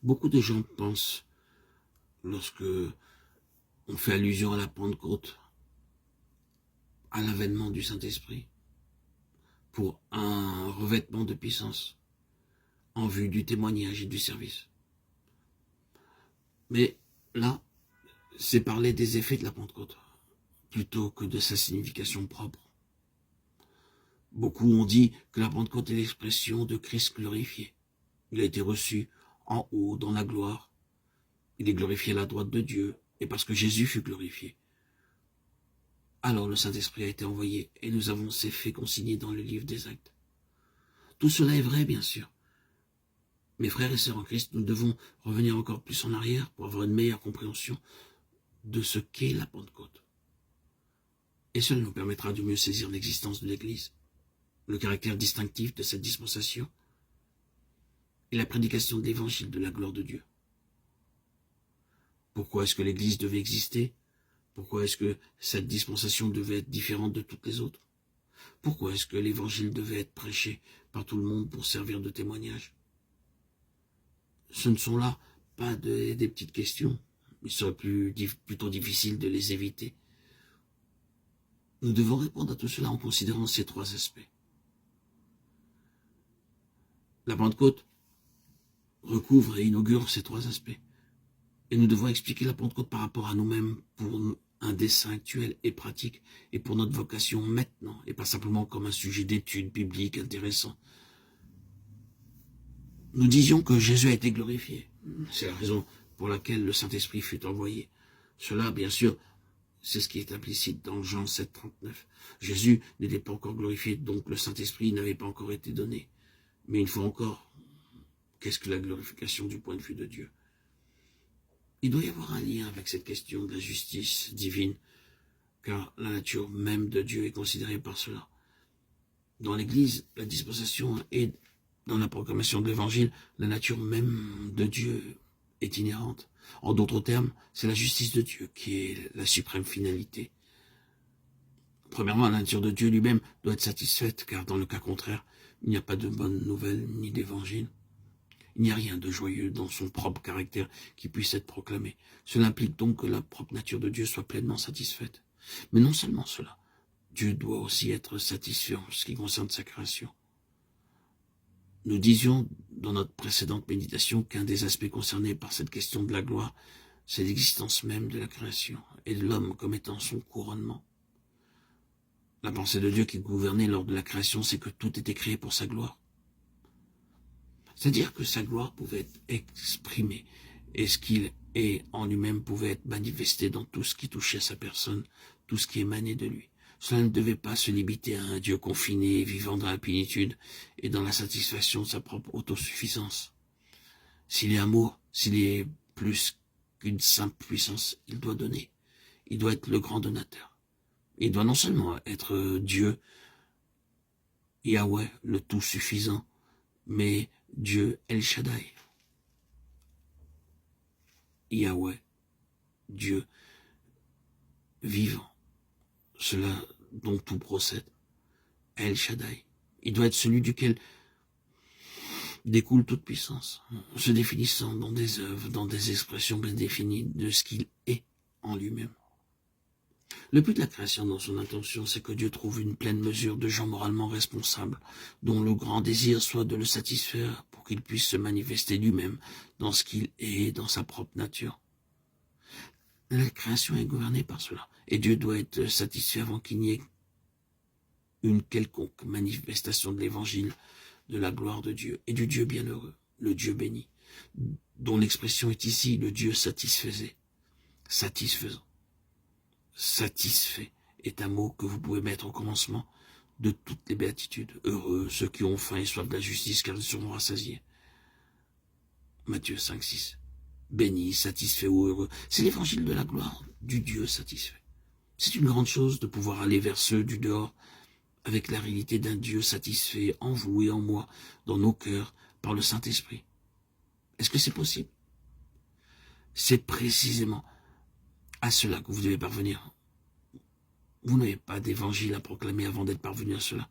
Beaucoup de gens pensent, lorsque on fait allusion à la Pentecôte, à l'avènement du Saint-Esprit, pour un revêtement de puissance, en vue du témoignage et du service. Mais là, c'est parler des effets de la Pentecôte, plutôt que de sa signification propre. Beaucoup ont dit que la Pentecôte est l'expression de Christ glorifié. Il a été reçu en haut, dans la gloire. Il est glorifié à la droite de Dieu, et parce que Jésus fut glorifié, alors le Saint-Esprit a été envoyé, et nous avons ces faits consignés dans le livre des Actes. Tout cela est vrai, bien sûr. Mes frères et sœurs en Christ, nous devons revenir encore plus en arrière pour avoir une meilleure compréhension de ce qu'est la Pentecôte. Et cela nous permettra de mieux saisir l'existence de l'Église, le caractère distinctif de cette dispensation et la prédication de l'évangile de la gloire de Dieu. Pourquoi est-ce que l'Église devait exister? Pourquoi est-ce que cette dispensation devait être différente de toutes les autres? Pourquoi est-ce que l'évangile devait être prêché par tout le monde pour servir de témoignage? Ce ne sont là pas des petites questions. Il serait plutôt difficile de les éviter. Nous devons répondre à tout cela en considérant ces trois aspects. La Pentecôte recouvre et inaugure ces trois aspects. Et nous devons expliquer la Pentecôte par rapport à nous-mêmes pour un dessein actuel et pratique et pour notre vocation maintenant et pas simplement comme un sujet d'étude biblique intéressant. Nous disions que Jésus a été glorifié. C'est la raison pour laquelle le Saint-Esprit fut envoyé. Cela, bien sûr, c'est ce qui est implicite dans Jean 7, 39. Jésus n'était pas encore glorifié, donc le Saint-Esprit n'avait pas encore été donné. Mais une fois encore, qu'est-ce que la glorification du point de vue de Dieu? Il doit y avoir un lien avec cette question de la justice divine, car la nature même de Dieu est considérée par cela. Dans l'Église, la dispensation et dans la proclamation de l'Évangile, la nature même de Dieu est inhérente. En d'autres termes, c'est la justice de Dieu qui est la suprême finalité. Premièrement, la nature de Dieu lui-même doit être satisfaite, car dans le cas contraire, il n'y a pas de bonne nouvelle ni d'évangile. Il n'y a rien de joyeux dans son propre caractère qui puisse être proclamé. Cela implique donc que la propre nature de Dieu soit pleinement satisfaite. Mais non seulement cela, Dieu doit aussi être satisfait en ce qui concerne sa création. Nous disions dans notre précédente méditation qu'un des aspects concernés par cette question de la gloire, c'est l'existence même de la création et de l'homme comme étant son couronnement. La pensée de Dieu qui gouvernait lors de la création, c'est que tout était créé pour sa gloire. C'est-à-dire que sa gloire pouvait être exprimée et ce qu'il est en lui-même pouvait être manifesté dans tout ce qui touchait à sa personne, tout ce qui émanait de lui. Cela ne devait pas se limiter à un Dieu confiné et vivant dans la plénitude et dans la satisfaction de sa propre autosuffisance. S'il est amour, s'il est plus qu'une simple puissance, il doit donner. Il doit être le grand donateur. Il doit non seulement être Dieu, Yahweh, le tout suffisant, mais Dieu El Shaddai. Yahweh, Dieu vivant. Cela dont tout procède. El Shaddai. Il doit être celui duquel découle toute puissance, se définissant dans des œuvres, dans des expressions bien définies de ce qu'il est en lui-même. Le but de la création dans son intention, c'est que Dieu trouve une pleine mesure de gens moralement responsables, dont le grand désir soit de le satisfaire pour qu'il puisse se manifester lui-même dans ce qu'il est, dans sa propre nature. La création est gouvernée par cela, et Dieu doit être satisfait avant qu'il n'y ait une quelconque manifestation de l'évangile, de la gloire de Dieu, et du Dieu bienheureux, le Dieu béni, dont l'expression est ici le Dieu satisfaisait, satisfaisant. Satisfait est un mot que vous pouvez mettre au commencement de toutes les béatitudes. Heureux ceux qui ont faim et soif de la justice, car ils seront rassasiés. Matthieu 5, 6. Béni, satisfait ou heureux. C'est l'évangile de la gloire du Dieu satisfait. C'est une grande chose de pouvoir aller vers ceux du dehors avec la réalité d'un Dieu satisfait en vous et en moi, dans nos cœurs, par le Saint-Esprit. Est-ce que c'est possible? C'est précisément à cela que vous devez parvenir. Vous n'avez pas d'évangile à proclamer avant d'être parvenu à cela.